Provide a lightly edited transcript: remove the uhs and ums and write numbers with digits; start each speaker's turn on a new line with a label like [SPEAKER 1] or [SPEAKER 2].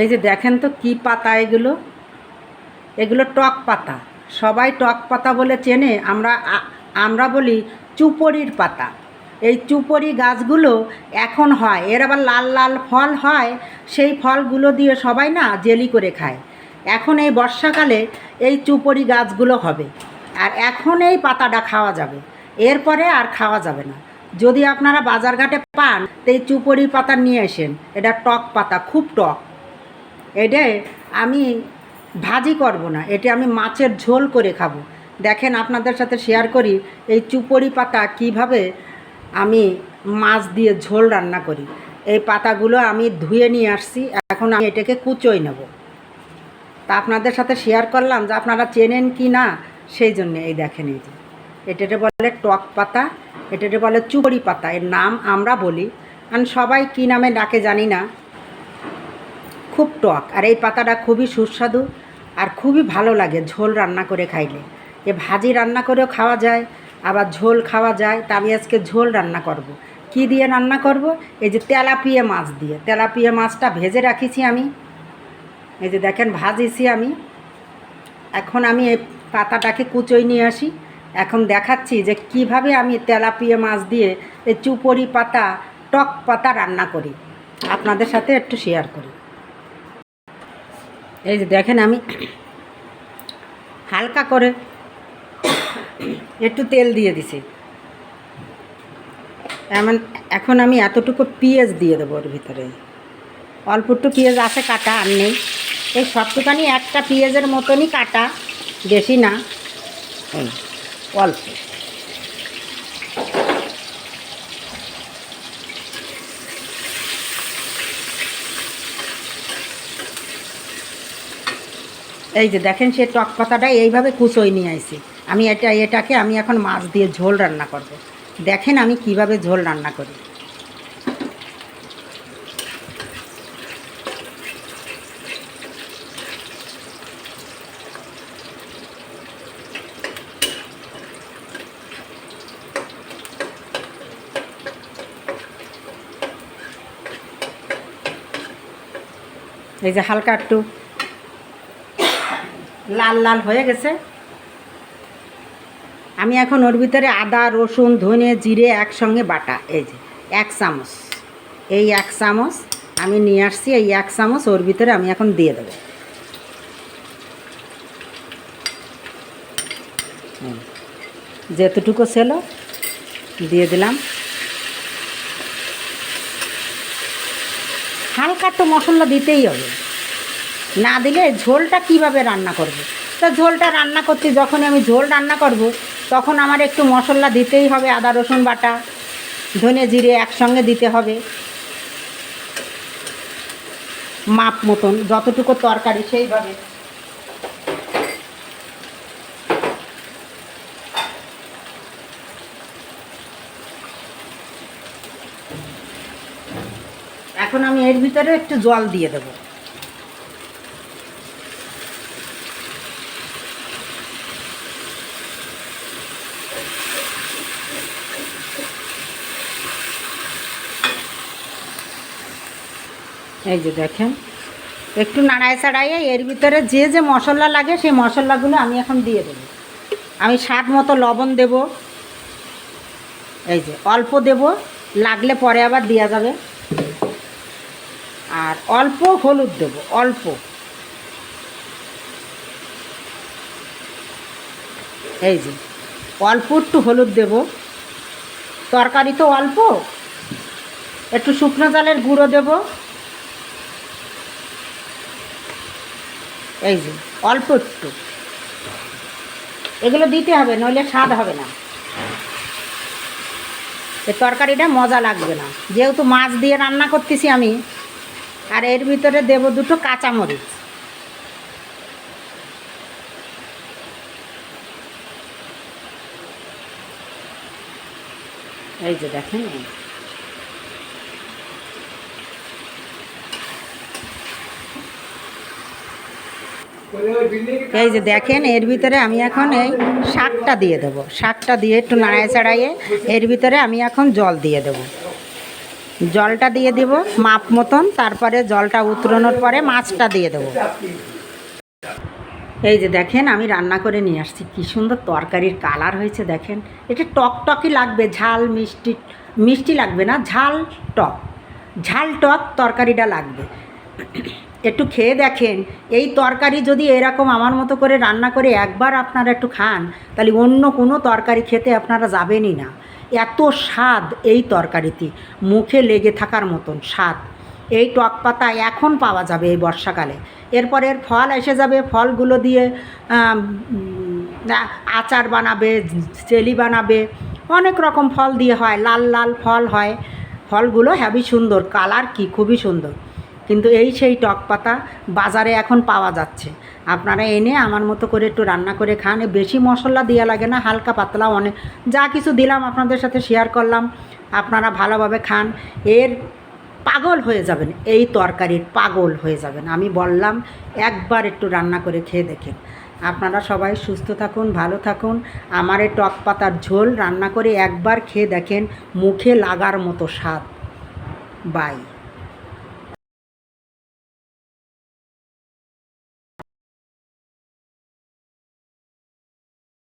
[SPEAKER 1] এই যে দেখেন তো কি পাতা এগুলো, এগুলো টক পাতা। সবাই টক পাতা বলে চেনে, আমরা বলি চুপড়ির পাতা। এই চুপড়ি গাছগুলো এখন হয়, এর আবার লাল লাল ফল হয়, সেই ফলগুলো দিয়ে সবাই না জেলি করে খায়। এখন এই বর্ষাকালে এই চুপড়ি গাছগুলো হবে, আর এখন এই পাতাটা খাওয়া যাবে, এরপরে আর খাওয়া যাবে না। যদি আপনারা বাজারঘাটে পান তো এই চুপড়ি পাতা নিয়ে আসেন, এটা টক পাতা, খুব টক। এটা আমি ভাজি করব না, এটা আমি মাছের ঝোল করে খাবো। দেখেন আপনাদের সাথে শেয়ার করি এই চুপড়ি পাতা কিভাবে আমি মাছ দিয়ে ঝোল রান্না করি। এই পাতাগুলো আমি ধুয়ে নিয়ে আসছি, এখন আমি এটাকে কুচোই নেব। তা আপনাদের সাথে শেয়ার করলাম যে আপনারা চেনেন কি না, সেই জন্যে। এই দেখেন, এই যে এটাকে বলে টক পাতা, এটাকে বলে চুপড়ি পাতা, এর নাম আমরা বলি, কারণ সবাই কী নামে ডাকে জানি না। খুব টক, আর এই পাতাটা খুবই সুস্বাদু আর খুবই ভালো লাগে ঝোল রান্না করে খাইলে। এ ভাজি রান্না করেও খাওয়া যায়, আবার ঝোল খাওয়া যায়। তা আমি আজকে ঝোল রান্না করব। কি দিয়ে রান্না করব? এই যে তেলাপিয়া মাছ দিয়ে। তেলাপিয়া মাছটা ভেজে রাখিছি আমি, এই যে দেখেন ভাজিছি আমি। এখন আমি এই পাতাটাকে কুচোই নিয়ে আসি, এখন দেখাচ্ছি যে কিভাবে আমি তেলাপিয়া মাছ দিয়ে এই চুপড়ি পাতা, টক পাতা রান্না করি, আপনাদের সাথে একটু শেয়ার করি। এই যে দেখেন আমি হালকা করে একটু তেল দিয়ে দিছি। এখন আমি এতটুকু পেঁয়াজ দিয়ে দেবো ওর ভিতরে। অল্প একটু পেঁয়াজ আছে কাটা, আর নেই। এই সবটুখানি একটা পেঁয়াজের মতনই কাটা, বেশি না, অল্প। এই যে দেখেন সে টক পাতাটা এইভাবে কুচোই নিয়ে আইছি আমি। এটাকে আমি এখন মাছ দিয়ে ঝোল রান্না করব। দেখেন আমি কিভাবে ঝোল রান্না করি। এই যে হালকা একটু লাল লাল হয়ে গেছে, আমি এখন ওর ভিতরে আদা, রসুন, ধনে, জিরে একসঙ্গে বাটা, এই যে 1 চামচ, এই 1 চামচ আমি নিয়ে আসছি, এই 1 চামচ ওর ভিতরে আমি এখন দিয়ে দেবো। যেতটুকু ছিল দিয়ে দিলাম। হালকা তো মশলা দিতেই হবে, না দিলে ঝোলটা কিভাবে রান্না করব। তো ঝোলটা রান্না করতে, যখন আমি ঝোল রান্না করব তখন আমার একটু মশলা দিতেই হবে। আদা রসুন বাটা, ধনে জিরে একসঙ্গে দিতে হবে, মাপ মতন, যতটুকু তরকারি সেইভাবে। এখন আমি এর ভিতরে একটু জল দিয়ে দেবো। এই যে দেখেন একটু নাড়ায় ছাড়াইয়ে এর ভিতরে যে যে মশলা লাগে সেই মশলাগুলো আমি এখন দিয়ে দেবো। আমি স্বাদ মতো লবণ দেব, এই যে অল্প দেব, লাগলে পরে আবার দেওয়া যাবে। আর অল্প হলুদ দেব, অল্প। এই যে অল্প একটু হলুদ দেব, তরকারি তো অল্প, একটু শুকনো চালের গুঁড়ো দেব, এই যে অল্প একটু। এগুলো দিতে হবে, নইলে স্বাদ হবে না, এই তরকারিটা মজা লাগবে না। যেহেতু মাছ দিয়ে রান্না করতেছি আমি, আর এর ভিতরে দেব 2টো কাঁচামরিচ। এই যে দেখেন, এই যে দেখেন এর ভিতরে আমি এখন এই শাকটা দিয়ে দেবো। শাকটা দিয়ে একটু নাড়ায় চাড়াইয়ে এর ভিতরে আমি এখন জল দিয়ে দেবো। জলটা দিয়ে দেব মাপ মতন, তারপরে জলটা উতরানোর পরে মাছটা দিয়ে দেবো। এই যে দেখেন আমি রান্না করে নিয়ে আসছি, কী সুন্দর তরকারির কালার হয়েছে দেখেন। এটা টকটকই লাগবে, ঝাল মিষ্টি, মিষ্টি লাগবে না, ঝাল টক, ঝাল টক তরকারিটা লাগবে। একটু খেয়ে দেখেন, এই তরকারি যদি এরকম আমার মতো করে রান্না করে একবার আপনারা একটু খান, তাহলে অন্য কোনো তরকারি খেতে আপনারা যাবেনই না। এত স্বাদ এই তরকারিতে, মুখে লেগে থাকার মতন স্বাদ। এই টক পাতা এখন পাওয়া যাবে এই বর্ষাকালে, এরপরে এর ফল এসে যাবে, ফলগুলো দিয়ে আচার বানাবে, জেলি বানাবে, অনেক রকম ফল দিয়ে হয়, লাল লাল ফল হয়, ফলগুলো হেবি সুন্দর, কালার কি খুবই সুন্দর। কিন্তু এই সেই টক পাতা বাজারে এখন পাওয়া যাচ্ছে, আপনারা এনে আমার মতো করে একটু রান্না করে খান। বেশি মশলা দেওয়া লাগে না, হালকা পাতলা, অনেক যা কিছু দিলাম আপনাদের সাথে শেয়ার করলাম, আপনারা ভালোভাবে খান, এর পাগল হয়ে যাবেন, এই তরকারির পাগল হয়ে যাবেন। আমি বললাম একবার একটু রান্না করে খেয়ে দেখেন। আপনারা সবাই সুস্থ থাকুন, ভালো থাকুন। আমার এই টক পাতার ঝোল রান্না করে একবার খেয়ে দেখেন, মুখে লাগার মতো স্বাদ। বাই।